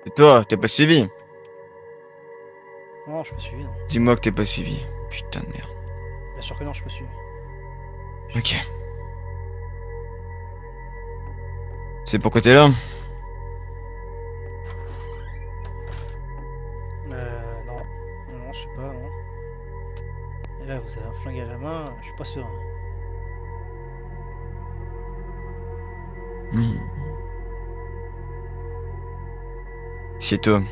Et toi, t'es pas suivi? Non, je me suis, non. Dis-moi que t'es pas suivi. Putain de merde. Bien sûr que non, je me suis. Ok. C'est pourquoi t'es là? Non. Non, je sais pas, non. Et là, vous avez un flingue à la main, je suis pas sûr. Hmm. C'est toi.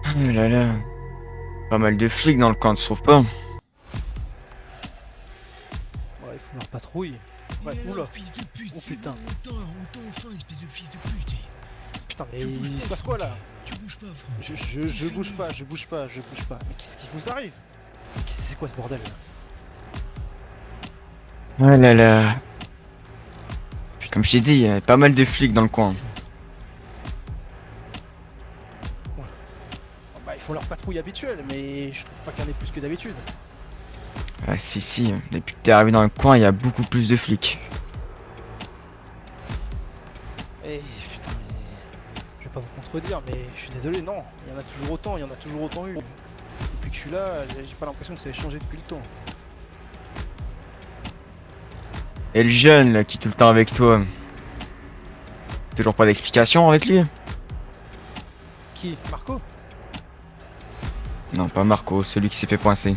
Ah là là. Pas mal de flics dans le camp, tu trouves pas? Ouais, ils font leur patrouille. Ouais, Et alors, oula. fils de pute, Oh c'est putain. bon, on t'en enfin, espèce de fils de pute. Putain, mais Tu bouges il pas, se passe quoi Franck. là? Tu bouges pas, Franck. Je C'est bouge fini. pas, je bouge pas, je bouge pas. Mais qu'est-ce qui vous arrive? C'est quoi ce bordel là? Ah là là. Putain, Comme je t'ai dit, y a pas mal de flics dans le coin. ouais. Bah, ils font leur patrouille habituelle, mais je trouve pas qu'il y en ait plus que d'habitude. Ah si si, depuis que t'es arrivé dans le coin, il y a beaucoup plus de flics. Eh putain, je vais pas vous contredire, mais je suis désolé, non. Il y en a toujours autant, il y en a toujours autant eu. Depuis que je suis là, j'ai pas l'impression que ça ait changé depuis le temps. Et le jeune là qui est tout le temps avec toi. Toujours pas d'explication avec lui? Qui? Marco? Non, pas Marco, celui qui s'est fait coincer.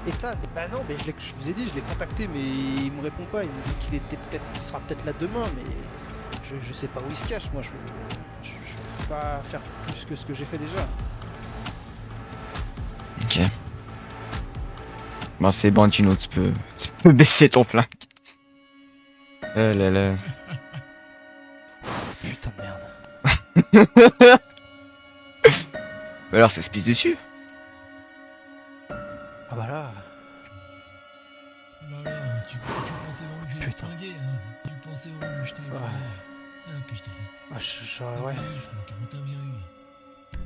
Ethan? Bah non, mais je vous ai dit, je l'ai contacté, mais il me répond pas. Il me dit qu'il sera peut-être là demain, mais je sais pas où il se cache. Moi, je peux pas faire plus que ce que j'ai fait déjà. Ok. Bon, c'est bon, Gino, tu peux baisser ton flingue. Ah là là. Putain de merde. Alors, ça se pisse dessus. Ah bah là, Oh là là, tu pensais vraiment que j'allais te putain. flinguer, hein. Tu pensais vraiment que je t'allais Ouais, flinguer. Ah putain. ah, T'as ouais. bien eu, Franck, hein, t'as bien eu.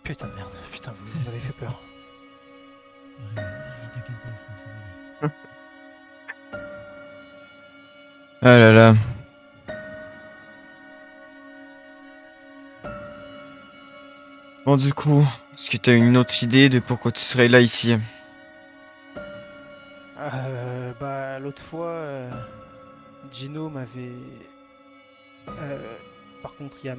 Putain de merde. Putain, vous m'avez fait peur. Ouais, allez, t'inquiète pas, Franck, ça va aller. Ah là là. Bon, du coup, est-ce que t'as une autre idée de pourquoi tu serais là ici? Bah l'autre fois, Gino m'avait. euh, Par contre, il y a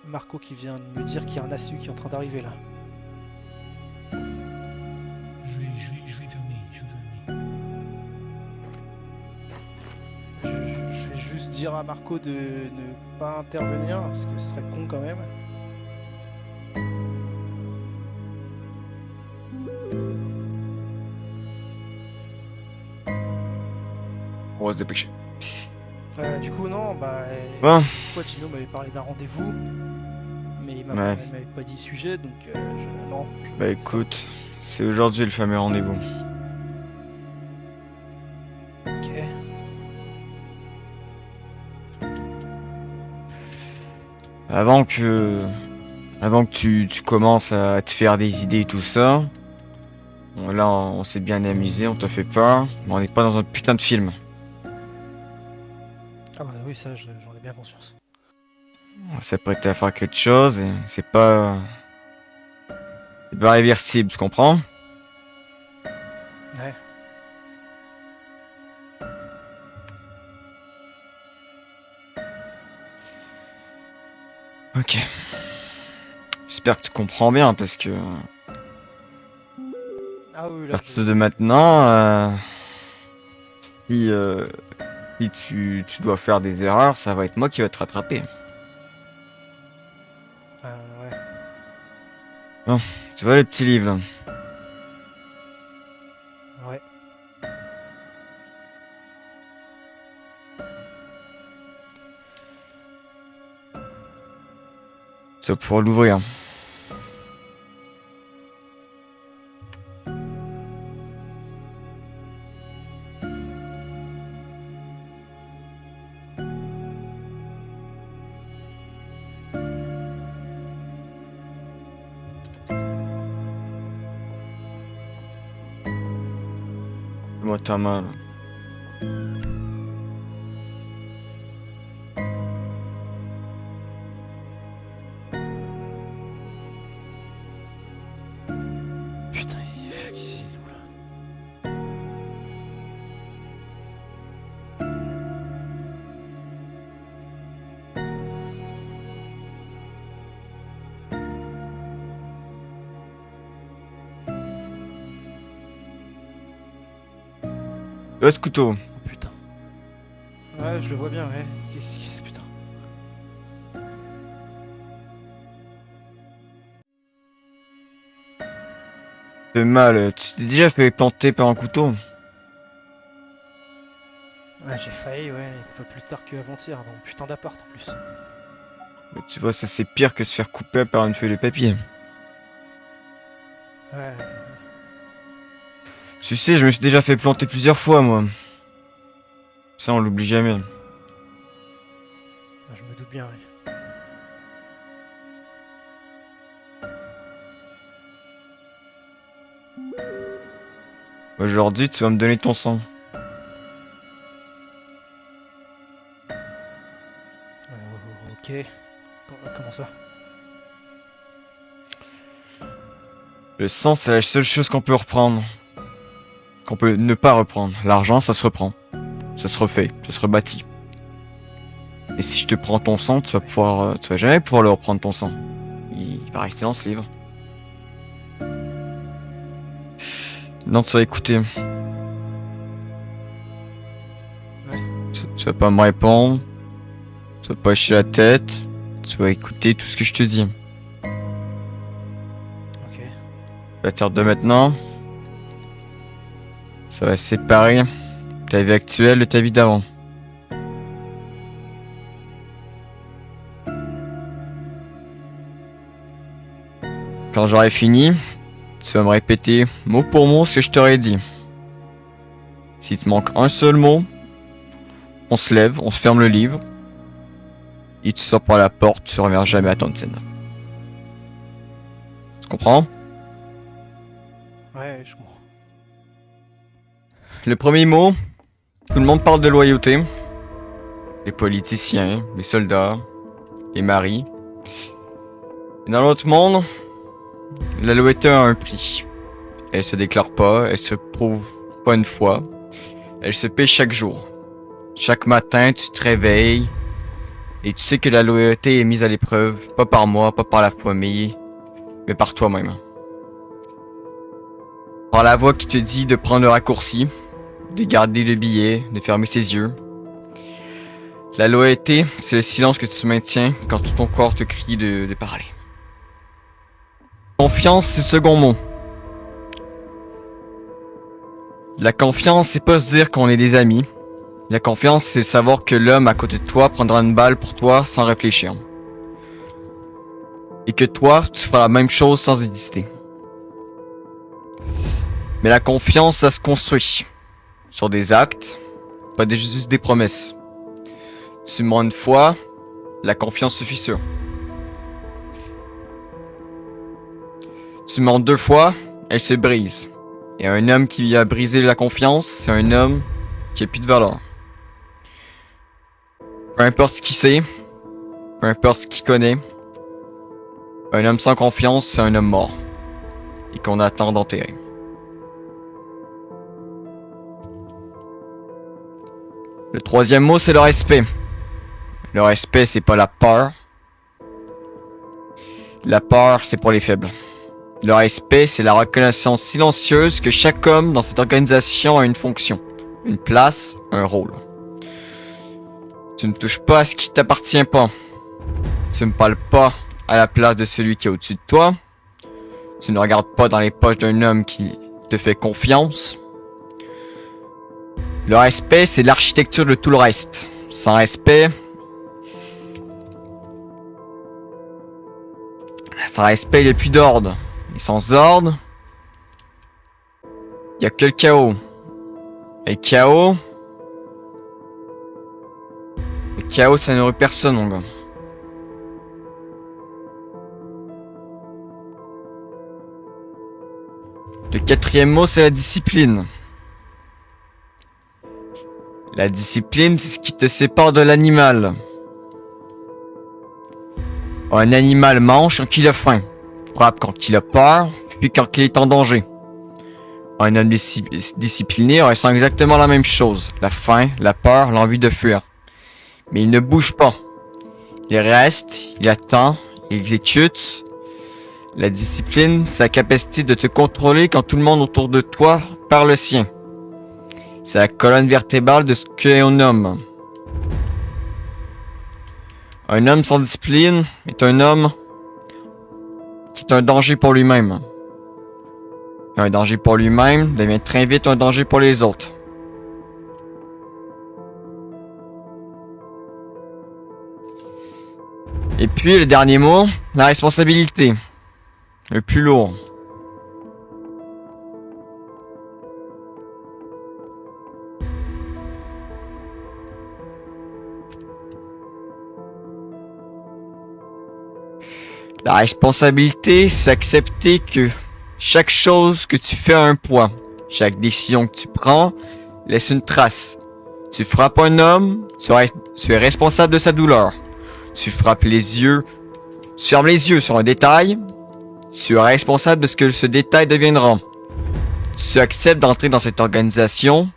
Marco qui vient de me dire qu'il y a un assu qui est en train d'arriver là. Je vais fermer, je vais fermer. Je vais juste dire à Marco de ne pas intervenir, parce que ce serait con quand même. On va se dépêcher. Du coup, non, bah. Bon, Une fois, Gino m'avait parlé d'un rendez-vous, mais ouais. il m'avait pas dit le sujet, donc non, Bah c'est pas. écoute, c'est aujourd'hui le fameux rendez-vous. Ok. Avant que, avant que tu commences à te faire des idées et tout ça, bon, là on s'est bien amusé, on te fait pas, mais on n'est pas dans un putain de film. Ah bah oui, ça, j'en ai bien conscience. On s'apprête à faire quelque chose et c'est pas réversible, tu comprends? Ouais. Ok. J'espère que tu comprends bien parce que à Ah oui, là, partir de maintenant, si, si tu dois faire des erreurs, ça va être moi qui va te rattraper. ouais. Bon, tu vois le petit livre là. Ouais. Tu vas pouvoir l'ouvrir. Moi, ta main, là. Putain, oula. Ce couteau. Oh putain. Ouais, je le vois bien, ouais. Putain. Fais mal, tu t'es déjà fait planter par un couteau? Ouais, j'ai failli, ouais, un peu plus tard qu'avant-hier, dans mon putain d'appart en plus. Mais tu vois, ça c'est pire que se faire couper par une feuille de papier. Ouais, Tu sais, je me suis déjà fait planter plusieurs fois, moi. Ça, on l'oublie jamais. je me doute bien, ouais. Aujourd'hui, tu vas me donner ton sang. Ok. Comment ça? Le sang, c'est la seule chose qu'on peut reprendre. Qu'on peut ne pas reprendre. L'argent, ça se reprend. Ça se refait. Ça se rebâtit. Et si je te prends ton sang, tu vas jamais pouvoir le reprendre ton sang. Il va rester dans ce livre. Non, tu vas écouter. Ouais. Tu vas pas me répondre. Tu vas pas hocher la tête. Tu vas écouter tout ce que je te dis. Ok. À partir de maintenant, ça va séparer ta vie actuelle de ta vie d'avant. Quand j'aurai fini, tu vas me répéter mot pour mot ce que je t'aurais dit. S'il te manque un seul mot, on se lève, on se ferme le livre, et tu sors par la porte, tu reviens jamais à Townsend. Tu comprends? Ouais, je comprends. Le premier mot, tout le monde parle de loyauté. Les politiciens, les soldats, les maris. Et dans l'autre monde, la loyauté a un prix. Elle se déclare pas, elle se prouve pas une fois. Elle se paie chaque jour. Chaque matin, tu te réveilles et tu sais que la loyauté est mise à l'épreuve, pas par moi, pas par la famille, mais par toi-même. Par la voix qui te dit de prendre le raccourci, de garder le billet, de fermer ses yeux. La loyauté, c'est le silence que tu maintiens quand tout ton corps te crie de parler. Confiance, c'est le second mot. La confiance, c'est pas se dire qu'on est des amis. La confiance, c'est savoir que l'homme à côté de toi prendra une balle pour toi sans réfléchir. Et que toi, tu feras la même chose sans hésiter. Mais la confiance, ça se construit. Sur des actes, pas juste des promesses. Tu mens une fois, la confiance se fissure. Tu mens deux fois, elle se brise. Et un homme qui a brisé la confiance, c'est un homme qui a plus de valeur. Peu importe ce qu'il sait, peu importe ce qu'il connaît, un homme sans confiance, c'est un homme mort. Et qu'on attend d'enterrer. Le troisième mot, c'est le respect. Le respect, c'est pas la peur. La peur, c'est pour les faibles. Le respect, c'est la reconnaissance silencieuse que chaque homme dans cette organisation a une fonction, une place, un rôle. Tu ne touches pas à ce qui t'appartient pas. Tu ne parles pas à la place de celui qui est au-dessus de toi. Tu ne regardes pas dans les poches d'un homme qui te fait confiance. Le respect, c'est l'architecture de tout le reste. Sans respect, il n'y a plus d'ordre. Et sans ordre, il n'y a que le chaos. Et le chaos, ça nourrit personne, mon gars. Le quatrième mot, c'est la discipline. La discipline, c'est ce qui te sépare de l'animal. Un animal mange quand il a faim, frappe quand il a peur, puis quand il est en danger. Un homme discipliné ressent exactement la même chose, la faim, la peur, l'envie de fuir. Mais il ne bouge pas. Il reste, il attend, il exécute. La discipline, c'est la capacité de te contrôler quand tout le monde autour de toi perd le sien. C'est la colonne vertébrale de ce qu'est un homme. Un homme sans discipline est un homme qui est un danger pour lui-même. Un danger pour lui-même devient très vite un danger pour les autres. Et puis le dernier mot, la responsabilité. Le plus lourd. La responsabilité, c'est accepter que chaque chose que tu fais a un poids. Chaque décision que tu prends laisse une trace. Tu frappes un homme, tu es responsable de sa douleur. Tu frappes les yeux, tu fermes les yeux sur un détail, tu es responsable de ce que ce détail deviendra. Tu acceptes d'entrer dans cette organisation,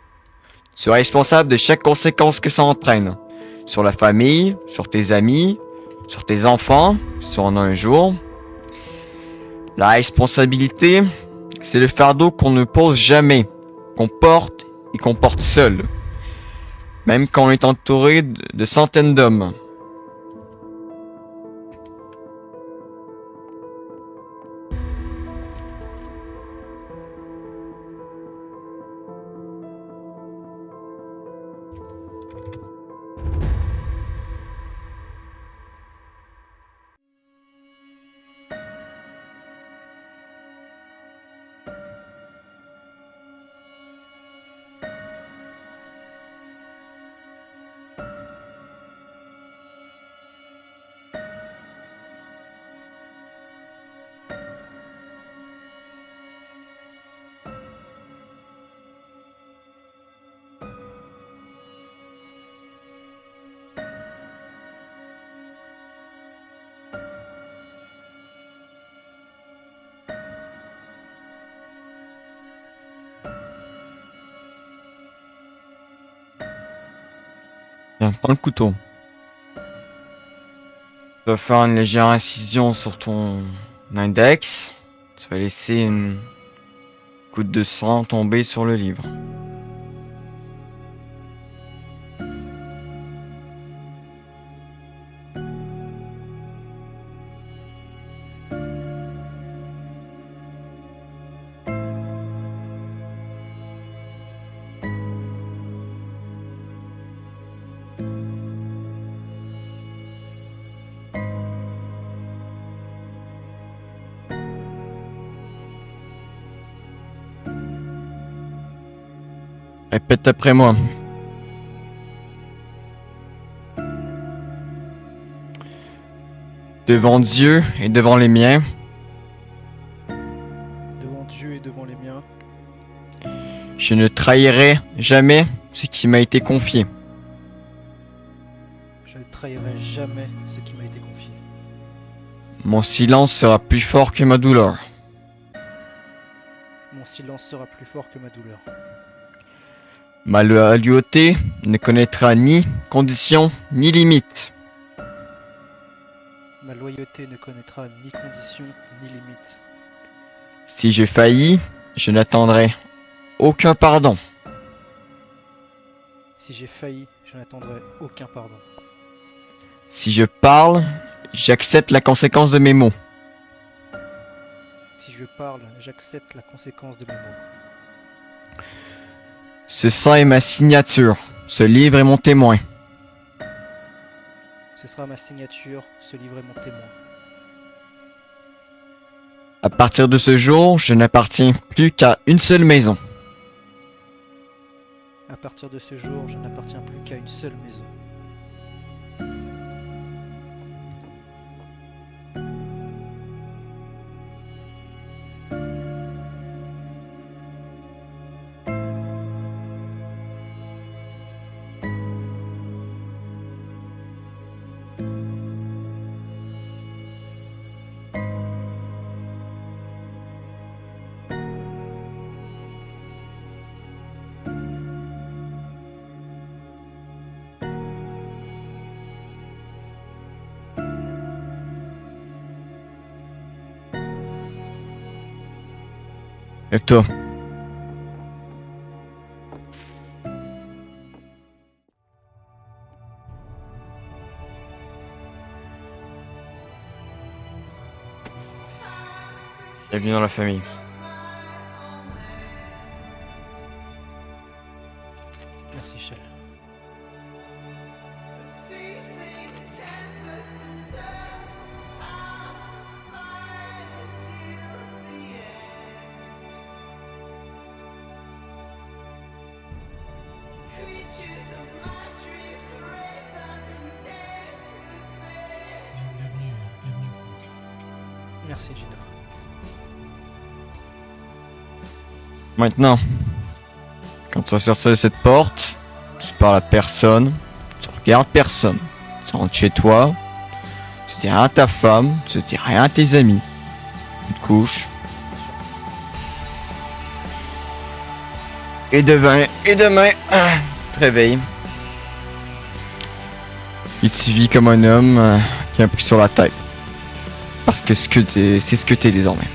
tu es responsable de chaque conséquence que ça entraîne. Sur la famille, sur tes amis, sur tes enfants, si on en a un jour. La responsabilité, c'est le fardeau qu'on ne pose jamais, qu'on porte et qu'on porte seul. Même quand on est entouré de centaines d'hommes. Tiens, prends le couteau. Tu vas faire une légère incision sur ton index. Tu vas laisser une goutte de sang tomber sur le livre. Répète après moi. Devant Dieu et devant les miens, Devant Dieu et devant les miens, je ne trahirai jamais ce qui m'a été confié. je ne trahirai jamais ce qui m'a été confié. Mon silence sera plus fort que ma douleur. Mon silence sera plus fort que ma douleur. Ma loyauté ne connaîtra ni conditions ni limites. Ma loyauté ne connaîtra ni conditions ni limites. Si j'ai failli, je n'attendrai aucun pardon. Si j'ai failli, je n'attendrai aucun pardon. Si je parle, j'accepte la conséquence de mes mots. Si je parle, j'accepte la conséquence de mes mots. Ce sang est ma signature. Ce livre est mon témoin. Ce sera ma signature, ce livre est mon témoin. À partir de ce jour, je n'appartiens plus qu'à une seule maison. À partir de ce jour, je n'appartiens plus qu'à une seule maison. Lève-toi. Bienvenue dans la famille. Merci, Shell. Bienvenue, Franck. Merci, Gina. Maintenant, quand tu vas sortir de cette porte, tu parles à personne, tu regardes personne. Tu rentres chez toi, tu dis rien à ta femme, tu dis rien à tes amis. Tu te couches. Et demain, tu te réveilles. Il te vit comme un homme qui a pris sur la tête. Parce que c'est ce que t'es désormais.